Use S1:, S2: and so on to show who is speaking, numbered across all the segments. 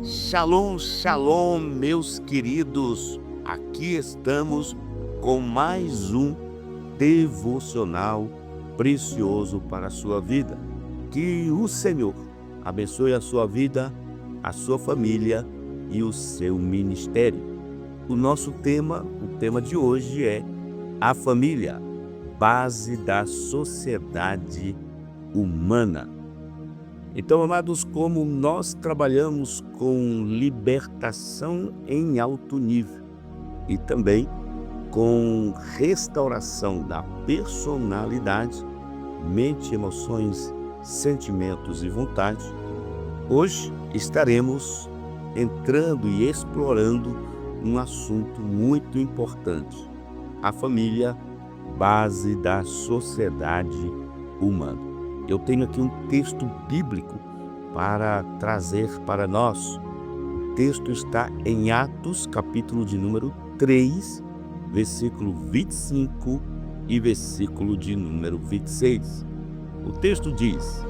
S1: Shalom, shalom, meus queridos. Aqui estamos com mais um devocional precioso para a sua vida. Que o Senhor abençoe a sua vida, a sua família e o seu ministério. O nosso tema, o tema de hoje é a família, base da sociedade humana. Então, amados, como nós trabalhamos com libertação em alto nível e também com restauração da personalidade, mente, emoções, sentimentos e vontade, hoje estaremos entrando e explorando um assunto muito importante: a família, base da sociedade humana. Eu tenho aqui um texto bíblico para trazer para nós. O texto está em Atos, capítulo de número 3, versículo 25 e versículo de número 26. O texto diz: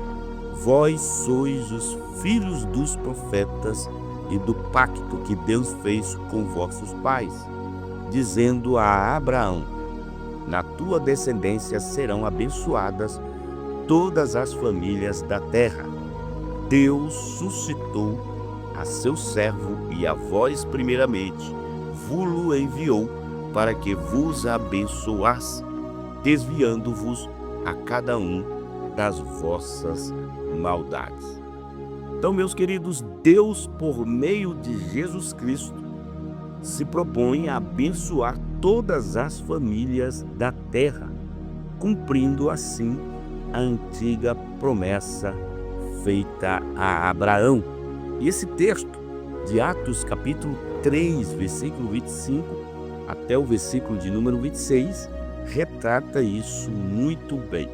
S1: Vós sois os filhos dos profetas e do pacto que Deus fez com vossos pais, dizendo a Abraão: Na tua descendência serão abençoadas todas as famílias da terra. Deus suscitou a seu servo e a vós primeiramente vos-lo enviou para que vos abençoasse, desviando-vos a cada um das vossas maldades. Então, meus queridos, Deus, por meio de Jesus Cristo, se propõe a abençoar todas as famílias da terra, cumprindo assim a antiga promessa feita a Abraão. E esse texto de Atos, capítulo 3, versículo 25 até o versículo de número 26, retrata isso muito bem.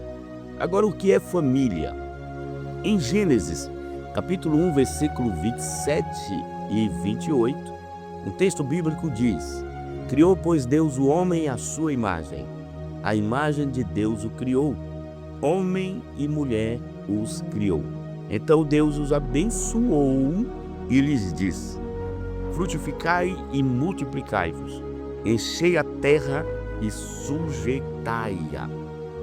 S1: Agora, o que é família? Em Gênesis, capítulo 1, versículo 27 e 28, o texto bíblico diz: Criou, pois, Deus o homem à sua imagem. A imagem de Deus o criou. Homem e mulher os criou. Então Deus os abençoou e lhes disse: Frutificai e multiplicai-vos, enchei a terra e sujeitai-a,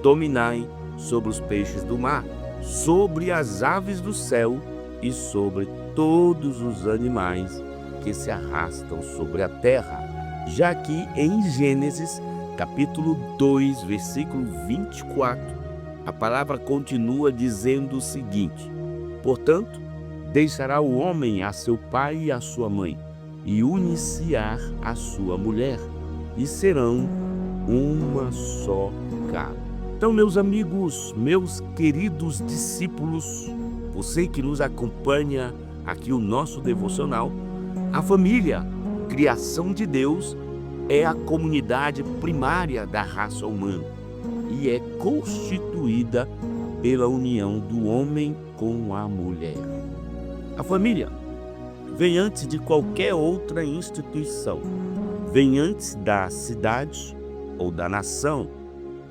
S1: dominai sobre os peixes do mar, sobre as aves do céu e sobre todos os animais que se arrastam sobre a terra. Já aqui em Gênesis, capítulo 2, versículo 24, a palavra continua dizendo o seguinte: Portanto, deixará o homem a seu pai e a sua mãe, e unir-se-á a sua mulher, e serão uma só carne. Então, meus amigos, meus queridos discípulos, você que nos acompanha aqui o nosso devocional, a família, criação de Deus, é a comunidade primária da raça humana e é constituída pela união do homem com a mulher. A família vem antes de qualquer outra instituição, vem antes da cidade ou da nação.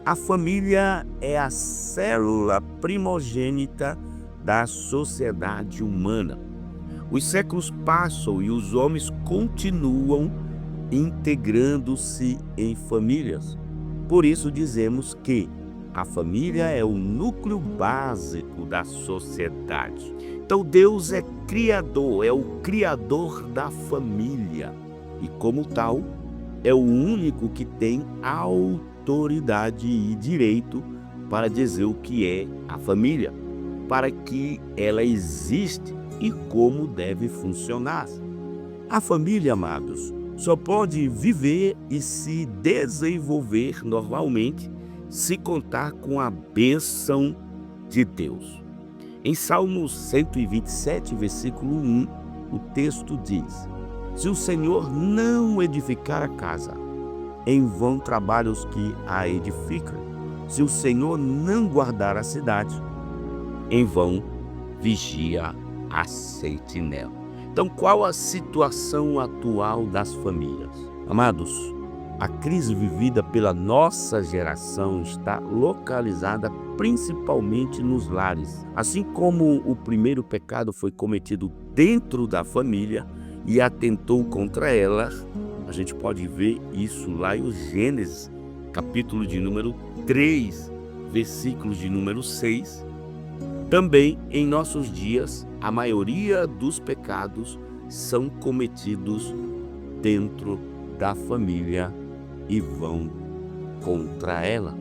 S1: A família é a célula primogênita da sociedade humana. Os séculos passam e os homens continuam integrando-se em famílias. Por isso dizemos que a família é o núcleo básico da sociedade. Então Deus é criador, é o criador da família e, como tal, é o único que tem autoridade e direito para dizer o que é a família, para que ela existe e como deve funcionar. A família, amados, só pode viver e se desenvolver normalmente se contar com a bênção de Deus. Em Salmos 127, versículo 1, o texto diz: Se o Senhor não edificar a casa, em vão trabalham os que a edificam. Se o Senhor não guardar a cidade, em vão vigia a sentinela. Então, qual a situação atual das famílias? Amados, a crise vivida pela nossa geração está localizada principalmente nos lares. Assim como o primeiro pecado foi cometido dentro da família e atentou contra ela, a gente pode ver isso lá em Gênesis, capítulo de número 3, versículos de número 6. Também em nossos dias, a maioria dos pecados são cometidos dentro da família e vão contra ela.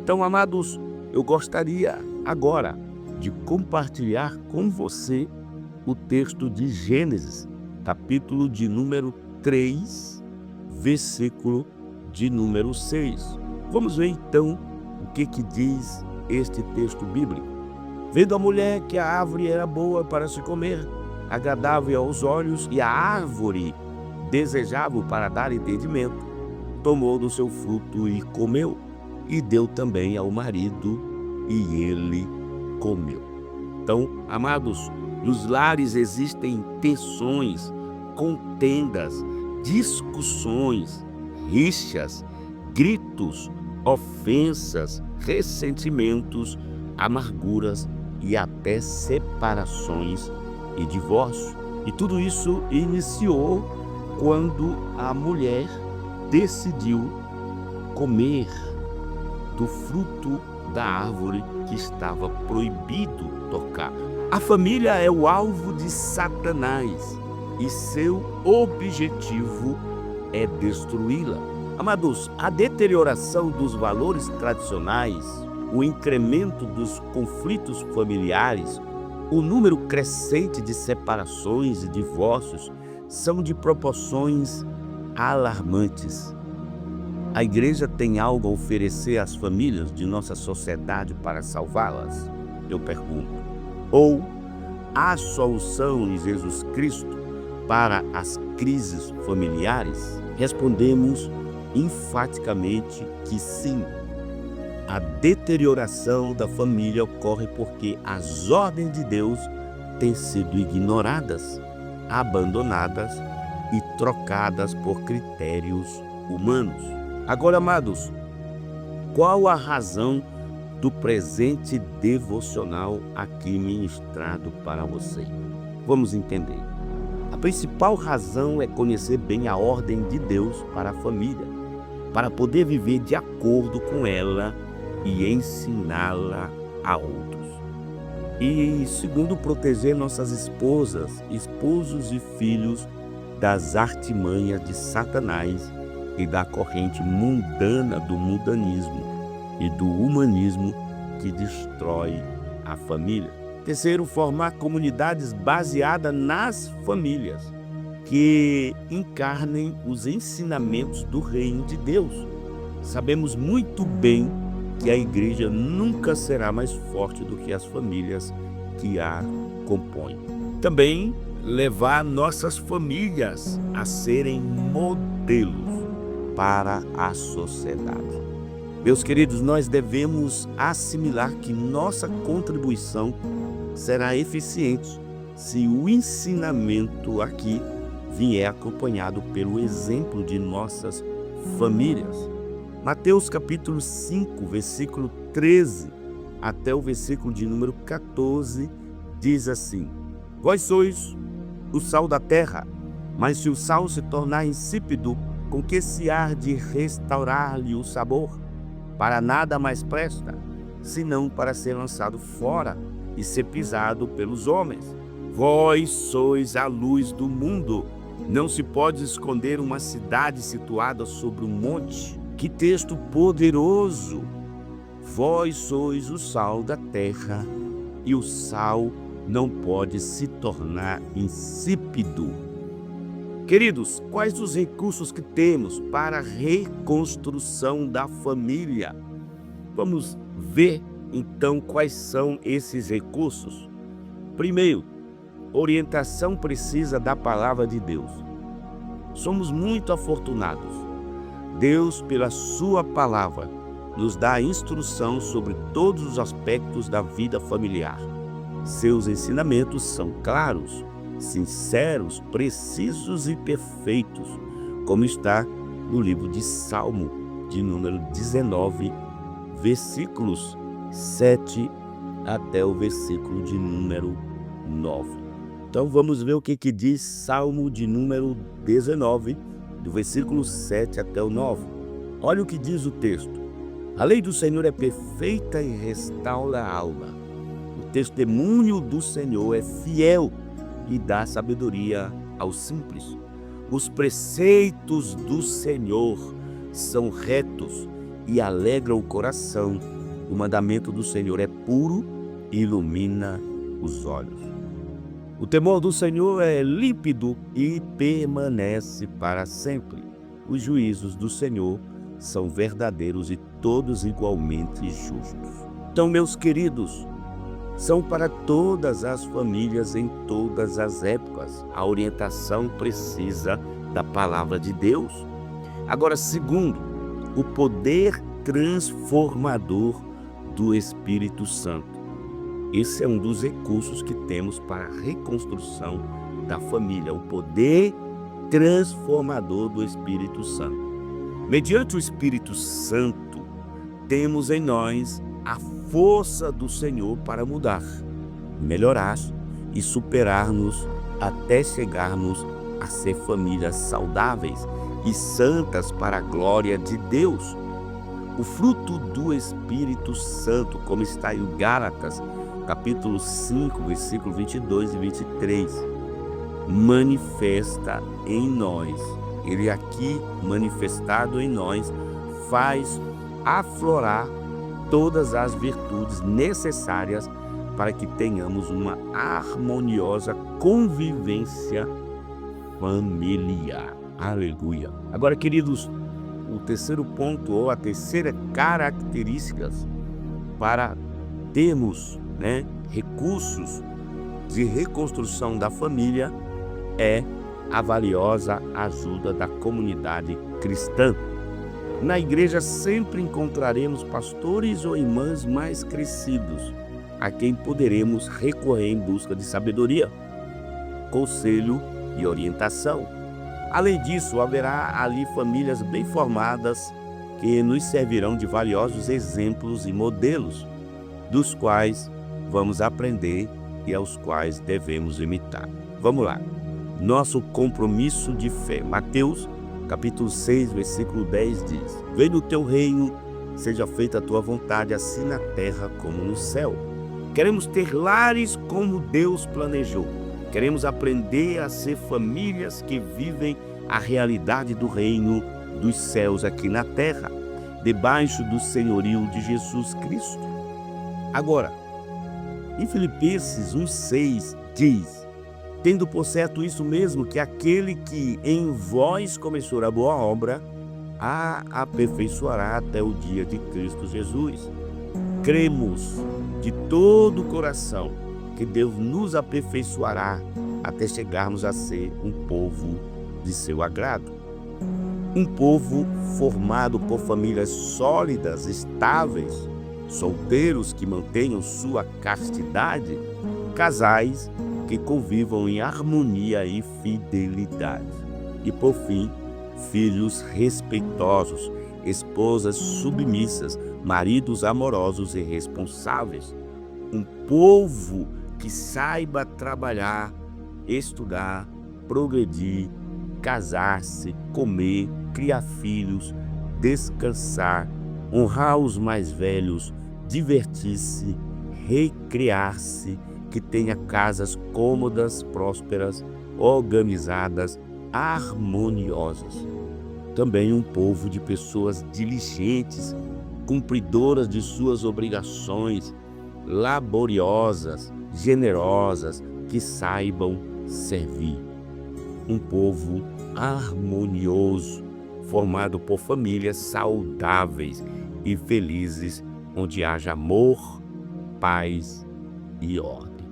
S1: Então, amados, eu gostaria agora de compartilhar com você o texto de Gênesis, capítulo de número 3, versículo de número 6. Vamos ver então o que diz este texto bíblico. Vendo a mulher que a árvore era boa para se comer, agradável aos olhos, e a árvore desejável para dar entendimento, tomou do seu fruto e comeu, e deu também ao marido, e ele comeu. Então, amados, nos lares existem tensões, contendas, discussões, rixas, gritos, ofensas, ressentimentos, amarguras e até separações e divórcio. E tudo isso iniciou quando a mulher decidiu comer do fruto da árvore que estava proibido tocar. A família é o alvo de Satanás e seu objetivo é destruí-la. Amados, a deterioração dos valores tradicionais, o incremento dos conflitos familiares, o número crescente de separações e divórcios são de proporções alarmantes. A igreja tem algo a oferecer às famílias de nossa sociedade para salvá-las? Eu pergunto. Ou há solução em Jesus Cristo para as crises familiares? Respondemos enfaticamente que sim. A deterioração da família ocorre porque as ordens de Deus têm sido ignoradas, abandonadas e trocadas por critérios humanos. Agora, amados, qual a razão do presente devocional aqui ministrado para você? Vamos entender. A principal razão é conhecer bem a ordem de Deus para a família, para poder viver de acordo com ela e ensiná-la a outros. E segundo, proteger nossas esposas, esposos e filhos das artimanhas de Satanás e da corrente mundana do mundanismo e do humanismo que destrói a família. Terceiro, formar comunidades baseadas nas famílias, que encarnem os ensinamentos do reino de Deus. Sabemos muito bem que a igreja nunca será mais forte do que as famílias que a compõem. Também levar nossas famílias a serem modelos para a sociedade. Meus queridos, nós devemos assimilar que nossa contribuição será eficiente se o ensinamento aqui vier acompanhado pelo exemplo de nossas famílias. Mateus capítulo 5, versículo 13 até o versículo de número 14 diz assim: Vós sois o sal da terra, mas se o sal se tornar insípido, com que se há de restaurar-lhe o sabor? Para nada mais presta, senão para ser lançado fora e ser pisado pelos homens. Vós sois a luz do mundo. Não se pode esconder uma cidade situada sobre um monte. Que texto poderoso! Vós sois o sal da terra, e o sal não pode se tornar insípido. Queridos, quais os recursos que temos para a reconstrução da família? Vamos ver então quais são esses recursos. Primeiro, orientação precisa da palavra de Deus. Somos muito afortunados. Deus, pela sua palavra, nos dá instrução sobre todos os aspectos da vida familiar. Seus ensinamentos são claros, sinceros, precisos e perfeitos, como está no livro de Salmo, de número 19, versículos 7 até o versículo de número 9. Então vamos ver o que diz Salmo de número 19, do versículo 7 até o 9. Olha o que diz o texto. A lei do Senhor é perfeita e restaura a alma. O testemunho do Senhor é fiel e dá sabedoria aos simples. Os preceitos do Senhor são retos e alegram o coração. O mandamento do Senhor é puro e ilumina os olhos. O temor do Senhor é límpido e permanece para sempre. Os juízos do Senhor são verdadeiros e todos igualmente justos. Então, meus queridos, são para todas as famílias em todas as épocas. A orientação precisa da palavra de Deus. Agora, segundo, o poder transformador do Espírito Santo. Esse é um dos recursos que temos para a reconstrução da família, o poder transformador do Espírito Santo. Mediante o Espírito Santo, temos em nós a força do Senhor para mudar, melhorar e superar-nos até chegarmos a ser famílias saudáveis e santas para a glória de Deus. O fruto do Espírito Santo, como está em Gálatas, capítulo 5, versículo 22 e 23, manifesta em nós. Ele aqui, manifestado em nós, faz aflorar todas as virtudes necessárias para que tenhamos uma harmoniosa convivência familiar. Aleluia. Agora, queridos, o terceiro ponto, ou a terceira característica para termos, recursos de reconstrução da família é a valiosa ajuda da comunidade cristã. Na igreja sempre encontraremos pastores ou irmãs mais crescidos, a quem poderemos recorrer em busca de sabedoria, conselho e orientação. Além disso, haverá ali famílias bem formadas que nos servirão de valiosos exemplos e modelos, dos quais vamos aprender e aos quais devemos imitar. Vamos lá. Nosso compromisso de fé. Mateus, capítulo 6, versículo 10 diz: Venha o teu reino, seja feita a tua vontade, assim na terra como no céu. Queremos ter lares como Deus planejou. Queremos aprender a ser famílias que vivem a realidade do reino dos céus aqui na terra, debaixo do senhorio de Jesus Cristo. Agora, em Filipenses 1,6 diz: Tendo por certo isso mesmo, que aquele que em vós começou a boa obra, a aperfeiçoará até o dia de Cristo Jesus. Cremos de todo o coração que Deus nos aperfeiçoará até chegarmos a ser um povo de seu agrado. Um povo formado por famílias sólidas, estáveis, solteiros que mantenham sua castidade, casais que convivam em harmonia e fidelidade. E por fim, filhos respeitosos, esposas submissas, maridos amorosos e responsáveis. Um povo que saiba trabalhar, estudar, progredir, casar-se, comer, criar filhos, descansar, honrar os mais velhos, divertir-se, recrear-se, que tenha casas cômodas, prósperas, organizadas, harmoniosas. Também um povo de pessoas diligentes, cumpridoras de suas obrigações, laboriosas, generosas, que saibam servir. Um povo harmonioso, formado por famílias saudáveis e felizes, onde haja amor, paz e ordem.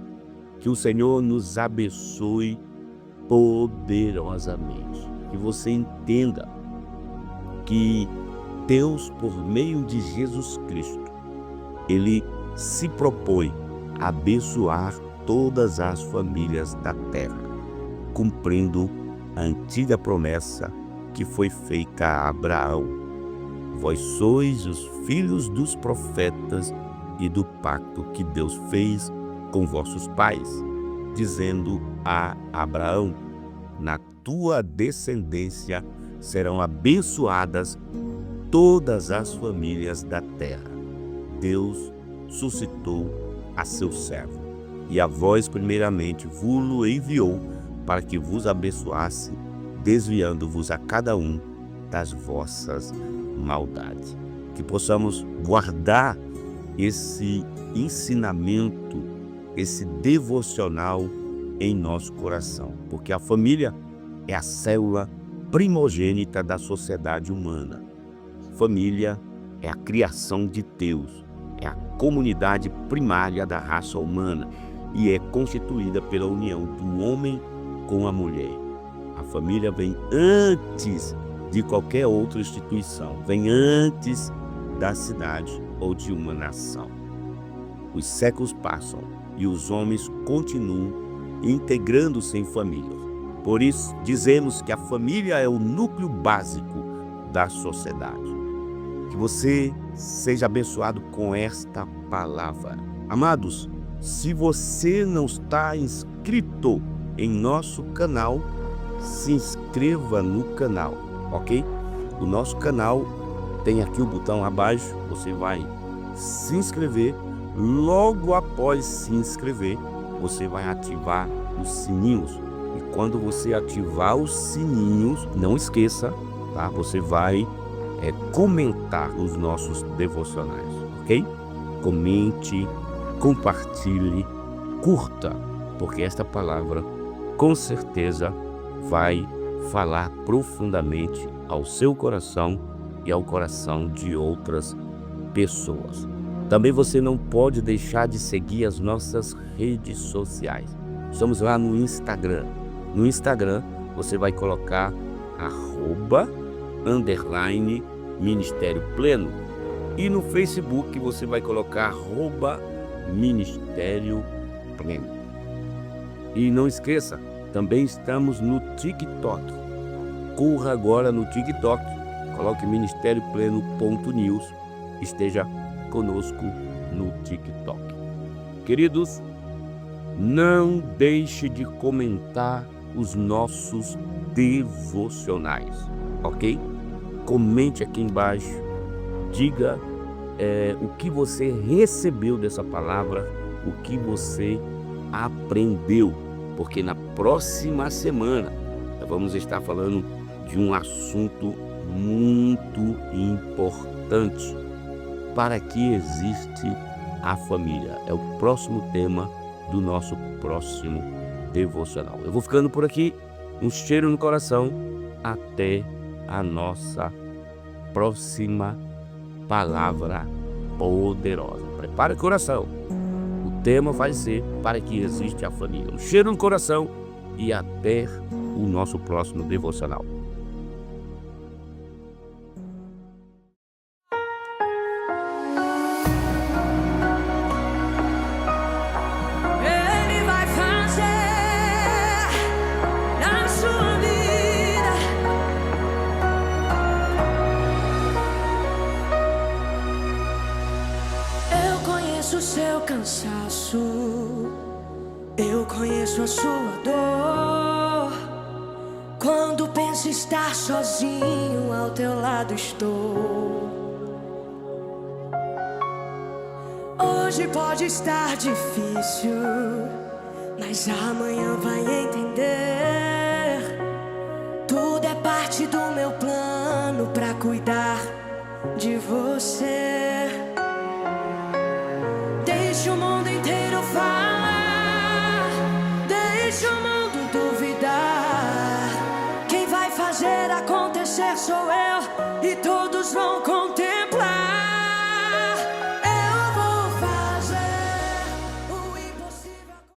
S1: Que o Senhor nos abençoe poderosamente. Que você entenda que Deus, por meio de Jesus Cristo, Ele se propõe a abençoar todas as famílias da terra, cumprindo a antiga promessa que foi feita a Abraão: Vós sois os filhos dos profetas e do pacto que Deus fez com vossos pais, dizendo a Abraão: na tua descendência serão abençoadas todas as famílias da terra. Deus suscitou a seu servo, e a vós primeiramente vos enviou para que vos abençoasse, desviando-vos a cada um das vossas maldades. Que possamos guardar esse ensinamento, esse devocional em nosso coração, porque a família é a célula primogênita da sociedade humana. Família é a criação de Deus, é a comunidade primária da raça humana e é constituída pela união do homem com a mulher. A família vem antes de qualquer outra instituição, vem antes da cidade ou de uma nação. Os séculos passam e os homens continuam integrando-se em famílias. Por isso, dizemos que a família é o núcleo básico da sociedade. Que você seja abençoado com esta palavra. Amados, se você não está inscrito em nosso canal, se inscreva no canal, ok? O nosso canal tem aqui o botão abaixo, você vai se inscrever. Logo após se inscrever, você vai ativar os sininhos. E quando você ativar os sininhos, não esqueça, tá? Você vai comentar os nossos devocionais, ok? Comente, compartilhe, curta, porque esta palavra com certeza vai falar profundamente ao seu coração e ao coração de outras pessoas. Também você não pode deixar de seguir as nossas redes sociais. Estamos lá no Instagram. No Instagram você vai colocar @Ministério Pleno. E no Facebook você vai colocar @Ministério Pleno. E não esqueça, também estamos no TikTok. Corra agora no TikTok, coloque ministériopleno.news, esteja conosco no TikTok. Queridos, não deixe de comentar os nossos devocionais, ok? Comente aqui embaixo, diga o que você recebeu dessa palavra, o que você aprendeu, porque na próxima semana nós vamos estar falando de um assunto muito importante. Para que existe a família? É o próximo tema do nosso próximo devocional. Eu vou ficando por aqui. Um cheiro no coração. Até a nossa próxima palavra poderosa. Prepare o coração. O tema vai ser para que existe a família. Um cheiro no coração e até o nosso próximo devocional.
S2: O seu cansaço, eu conheço a sua dor. Quando penso estar sozinho, ao teu lado estou. Hoje pode estar difícil, mas amanhã vai entender. Tudo é parte do meu plano pra cuidar de você. Deixa o mundo inteiro falar, deixa o mundo duvidar. Quem vai fazer acontecer sou eu.